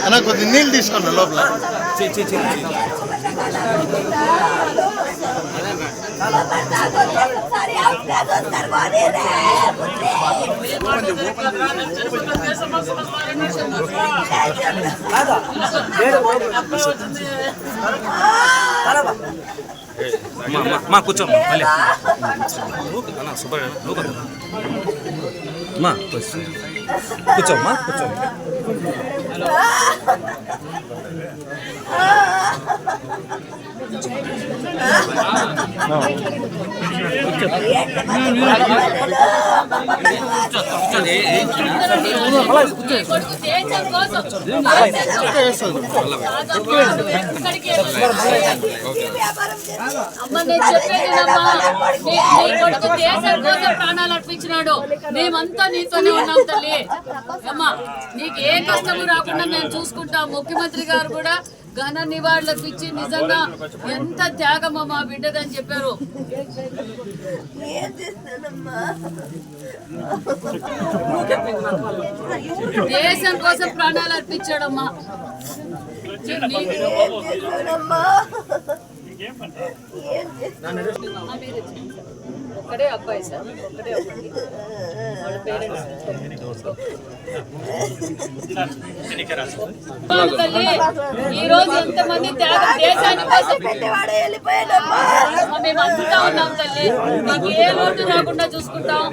అన్న కొద్దిగా నీళ్ళు తీసుకున్నా లోపల. మా కూర్చోమ్మా మళ్ళీ సూపర్ మా కూర్చోమ్మా కూర్చోమ్మా. ప్రాణాలు అర్పించినాడు. మేమంతా నీతోనే ఉన్నాం తల్లి. అమ్మా నీకు ఏ కష్టము రాకుండా మేము చూసుకుంటాం. ముఖ్యమంత్రి గారు కూడా ఘన నివాళులకు ఇచ్చి నిజంగా ఎంత త్యాగమో మా బిడ్డదని చెప్పారు. దేశం కోసం ప్రాణాలు అర్పించాడమ్మా. ఒక్కడే అబ్బాయి సార్, ఒక్కడే అబ్బాయి. వాళ్ళ పేరెంట్స్ ఈ రోజు ఎంతమంది త్యాగం దేశాని కోసం మేమంతా ఉన్నాం తల్లి. మీకు ఏ లోటు రాకుండా చూసుకుంటాం.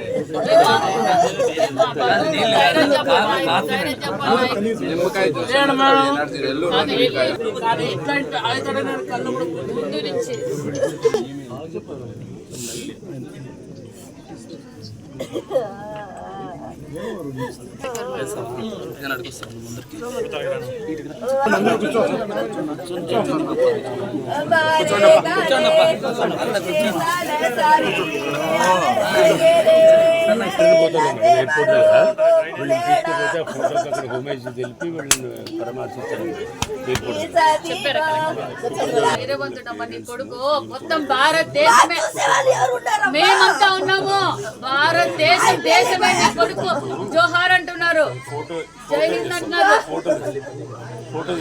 ముందు నుంచి వీరవంతుడమ్మ నీ కొడుకు మొత్తం భారతదేశమే మేమంతా ఉన్నాము. భారతదేశం దేశమే నీ కొడుకు జోహార్ అంటున్నారు, జై హింద్ అంటున్నారు.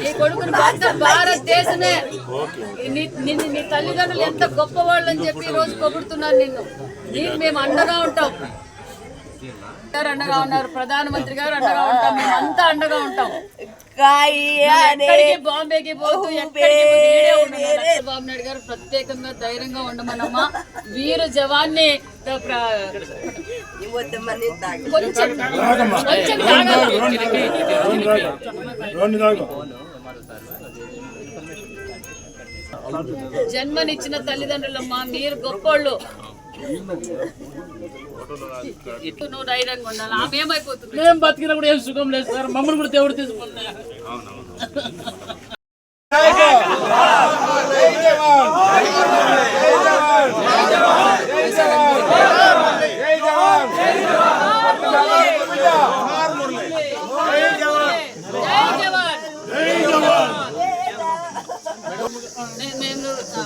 నీ కొడుకుని మొత్తం భారతదేశమే నీ తల్లిదండ్రులు ఎంత గొప్పవాళ్ళు అని చెప్పి ఈ రోజు పొగుడుతున్నారు నిన్ను. నీకు మేము అండగా ఉంటాం. అండగా ఉన్నారు, ప్రధానమంత్రి గారు అండగా ఉంటాం, మేమంతా అండగా ఉంటాం. బాంబేకి పోతూ చంద్రబాబు నాయుడు గారు ప్రత్యేకంగా ధైర్యంగా ఉండమనమ్మా. వీరు జవాన్ని జన్మనిచ్చిన తల్లిదండ్రులమ్మా, మీరు గొప్పోళ్ళు. నువ్వు ధైర్యంగా ఉండాలి. ఆమె ఏమైపోతుంది? మేము బతికినా కూడా ఏం సుఖం లేదు సార్. మమ్మల్ని కూడా దేవుడు తీసుకున్నా.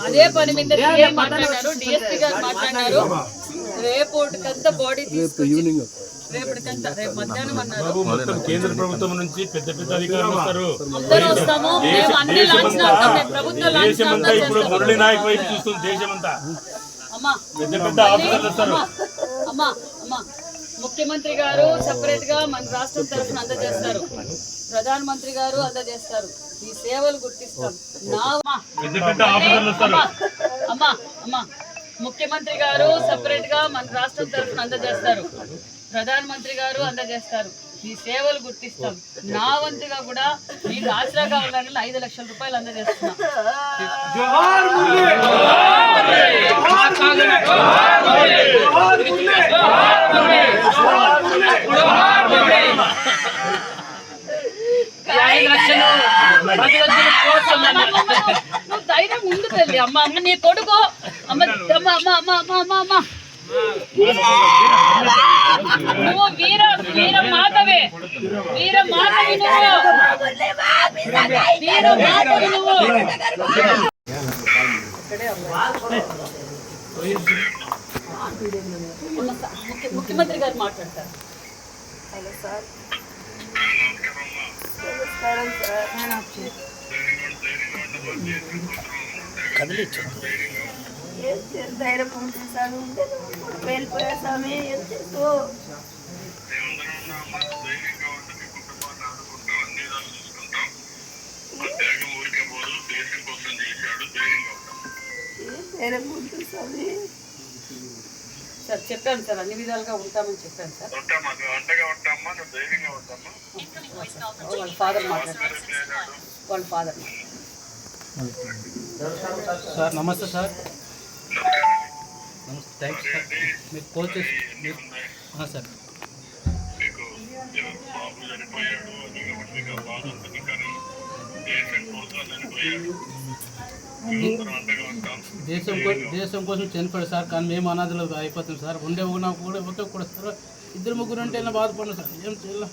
అదే పని మీద మాట్లాడారు, డిఎస్పీ గారు మాట్లాడారు. రేపటికంతా బాడీ తీసుకొచ్చి రేపటికంతా రేపు మధ్యాహ్నం అన్నారు. కేంద్ర ప్రభుత్వం నుంచి పెద్ద పెద్ద అధికారులు వస్తారు. అందరూ వస్తాము. మేము అన్ని లాంఛనాలు ప్రభుత్వం దేశమంతా ఇప్పుడు మురళీ నాయక్ వైపు చూస్తుంది. దేశమంతా పెద్ద పెద్ద ఆఫీసర్లు వస్తారు. అమ్మా అమ్మా ముఖ్యమంత్రి గారు సపరేట్ గా మన రాష్ట్రం తరఫున అందజేస్తారు, ప్రధానమంత్రి గారు అందజేస్తారు. ఈ సేవలు గుర్తిస్తాం. అమ్మా అమ్మా ముఖ్యమంత్రి గారు సపరేట్ గా మన రాష్ట్రం తరఫున అందజేస్తారు, ప్రధానమంత్రి గారు అందజేస్తారు. ఈ సేవలు గుర్తిస్తాం. నా వంతుగా కూడా మీకు ఆసరాగా ఉండాలని 5 లక్షల రూపాయలు అందజేస్తున్నాం. నువ్వు ధైర్యం ఉంది తల్లి. అమ్మ అమ్మ నీ కొడుకు అమ్మ అమ్మ అమ్మ అమ్మ అమ్మ అమ్మ నువ్వు వీర వీర మాతవే, వీర మాతవి నువ్వు, వీర మాతవి నువ్వు. ముఖ్యమంత్రి గారు మాట్లాడతారు. హలో సార్, నమస్కారం సార్. ఏం చేయాలి? ధైర్యం ఉంటుంది సార్. ఉంటే వెళ్ళిపోయా స్వామి. ఏం చేస్తూ ధైర్యం ఉంటుంది స్వామి. సార్ చెప్పాను సార్, అన్ని విధాలుగా ఉంటామని చెప్పాను సార్. వాళ్ళ ఫాదర్ మాట్లాడారు. వాళ్ళ ఫాదర్ సార్ నమస్తే సార్. నమస్తే, థ్యాంక్స్ సార్. మీకు కాల్ చేసి సార్. దేశం కోసం చనిపోయాడు సార్. కానీ మేము అనాథలు అయిపోతాం సార్. ఉండే కూడా కూడా సార్. ఇద్దరు ముగ్గురు అంటే ఇలా బాధపడినా సార్. ఏం చేయాలి?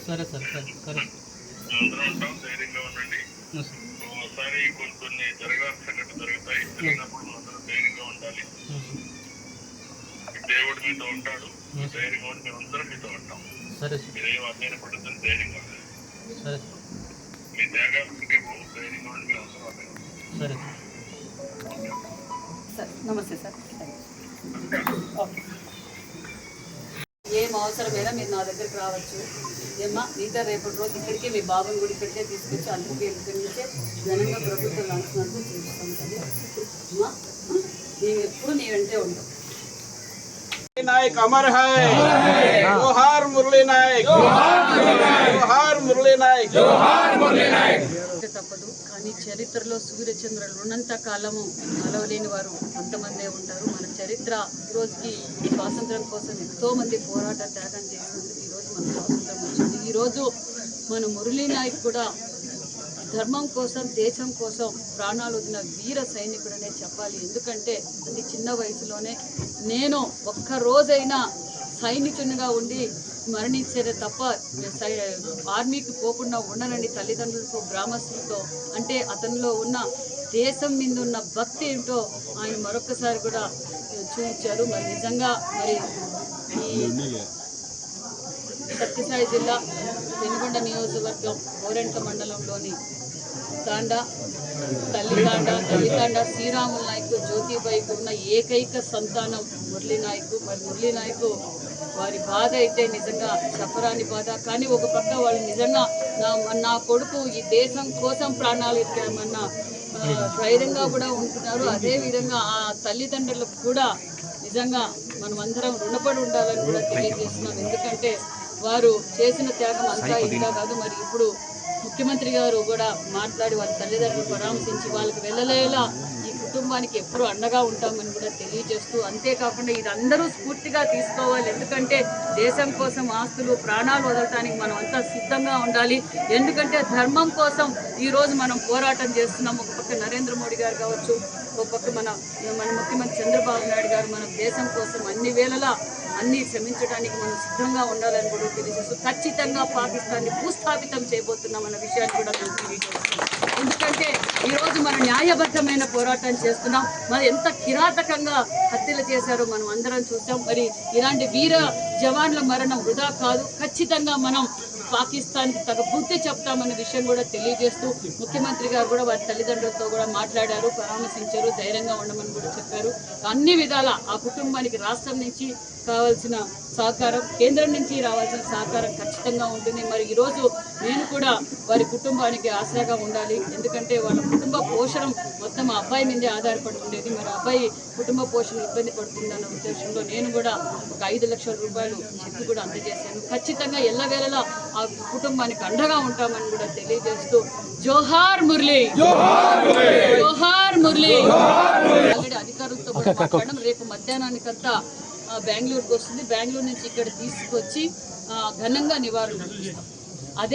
సరే సార్. సరే సరే కొన్ని జరగాల్సిన సంఘటన జరుగుతాయి. ధైర్యంగా ఉండాలి. దేవుడు మీతో ఉంటాడు. ధైర్యంగా ఉండి మేము అందరం మీతో ఉంటాం. సరే మీరేం అధ్యయన పడుతుంది. ధైర్యంగా ఉండాలి. సరే మీ త్యాగాలకి ధైర్యంగా ఉండి మేము అందరం సరే సార్. నమస్తే సార్. ఏం అవసరమైనా మీరు నా దగ్గరికి రావచ్చు. ఏమ్మా మీతో రేపటి రోజు ఇక్కడికే మీ బాబుని కూడా ఇక్కడికే తీసుకొచ్చి అందరికీ ఇక్కడి నుంచే ఘనంగా ప్రభుత్వం లాంఛనాలతో చూపిస్తాం కదా. అమ్మా మేము ఎప్పుడు నీ వెంటే ఉంటాం. नायक अमर है, जोहार मुरली नायक, जोहार मुरली नायक, जोहार मुरली नायक. తప్పదు. కానీ చరిత్రలో సూర్యచంద్రులు ఉన్నంత కాలము కలవలేని వారు కొంతమందే ఉంటారు. మన చరిత్ర ఈరోజుకి స్వాతంత్రం కోసం ఎంతోమంది పోరాట త్యాగం చేసినందుకు ఈరోజు మన స్వాతంత్రం వచ్చింది. ఈరోజు మన మురళీ నాయక్ కూడా ధర్మం కోసం, దేశం కోసం ప్రాణాలు వదిలిన వీర సైనికుడనే చెప్పాలి. ఎందుకంటే అతి చిన్న వయసులోనే నేను ఒక్క రోజైనా సైనికునిగా ఉండి మరణించేదే తప్ప ఆర్మీకి పోకుండా ఉండనని తల్లిదండ్రులతో, గ్రామస్తులతో అంటే అతనిలో ఉన్న దేశం మీద ఉన్న భక్తి ఏంటో ఆయన మరొకసారి కూడా చూపించారు. మరి నిజంగా మరి ఈ సత్యసాయి జిల్లా పెనుగొండ నియోజకవర్గం గోరెంట్ల మండలంలోని తల్లితాండ శ్రీరాములు నాయక్ జ్యోతిబాయికి ఉన్న ఏకైక సంతానం మురళీ నాయక్. మరి మురళీ నాయక్ వారి బాధ అయితే నిజంగా చెప్పరాని బాధ. కానీ ఒక పక్క వాళ్ళు నిజంగా నా కొడుకు ఈ దేశం కోసం ప్రాణాలు ఇచ్చామన్న ధైర్యంగా కూడా ఉంటున్నారు. అదేవిధంగా ఆ తల్లిదండ్రులకు కూడా నిజంగా మనం అందరం రుణపడి ఉండాలని కూడా తెలియజేస్తున్నాం. ఎందుకంటే వారు చేసిన త్యాగం అంతా ఇంకా కాదు. మరి ఇప్పుడు ముఖ్యమంత్రి గారు కూడా మాట్లాడి వాళ్ళ తల్లిదండ్రులు పరామర్శించి వాళ్ళకి వెళ్ళలేలా ఈ కుటుంబానికి ఎప్పుడు అండగా ఉంటామని కూడా తెలియజేస్తూ, అంతేకాకుండా ఇది అందరూ స్ఫూర్తిగా తీసుకోవాలి. ఎందుకంటే దేశం కోసం ఆస్తులు, ప్రాణాలు వదలటానికి మనం అంతా సిద్ధంగా ఉండాలి. ఎందుకంటే ధర్మం కోసం ఈరోజు మనం పోరాటం చేస్తున్నాం. ఒక పక్క నరేంద్ర మోడీ గారు కావచ్చు, ఒక పక్క మన ముఖ్యమంత్రి చంద్రబాబు నాయుడు గారు మన దేశం కోసం అన్ని వేళలా అన్నీ శ్రమించడానికి మనం సిద్ధంగా ఉండాలని కూడా తెలియజేస్తూ ఖచ్చితంగా పాకిస్తాన్ని భూస్థాపితం చేయబోతున్నామన్న విషయాన్ని కూడా మేము తెలియజేస్తున్నాం. ఎందుకంటే ఈరోజు మనం న్యాయబద్ధమైన పోరాటం చేస్తున్నాం. మరి ఎంత కిరాతకంగా హత్యలు చేశారో మనం అందరం చూసాం. మరి ఇలాంటి వీర జవాన్ల మరణం వృధా కాదు. ఖచ్చితంగా మనం పాకిస్తాన్కి తగ బుద్ధి చెప్తామన్న విషయం కూడా తెలియజేస్తూ ముఖ్యమంత్రి గారు కూడా వారి తల్లిదండ్రులతో కూడా మాట్లాడారు, పరామర్శించారు, ధైర్యంగా ఉండమని కూడా చెప్పారు. అన్ని విధాల ఆ కుటుంబానికి రాష్ట్రం నుంచి కావాల్సిన సహకారం, కేంద్రం నుంచి రావాల్సిన సహకారం ఖచ్చితంగా ఉంటుంది. మరి ఈరోజు నేను కూడా వారి కుటుంబానికి ఆసరాగా ఉండాలి. ఎందుకంటే వాళ్ళ కుటుంబ పోషణ మొత్తం ఆ అబ్బాయి మీదే ఆధారపడి ఉండేది. మరి అబ్బాయి కుటుంబ పోషణ ఇబ్బంది పడుతుందన్న ఉద్దేశంలో నేను కూడా ఒక 5 లక్షల రూపాయలు చెక్ కూడా అందజేశాను. ఖచ్చితంగా ఎల్లవేళలా ఆ కుటుంబానికి అండగా ఉంటామని కూడా తెలియజేస్తూ జోహార్ మురళీ, జోహార్ మురళీ. ఆల్రెడీ అధికారులతో కూడా మాట్లాడడం. రేపు మధ్యాహ్నానికంతా బెంగళూరుకు వస్తుంది. బెంగళూరు నుంచి ఇక్కడ తీసుకొచ్చి ఘనంగా నివారణ అర్పిస్తాం.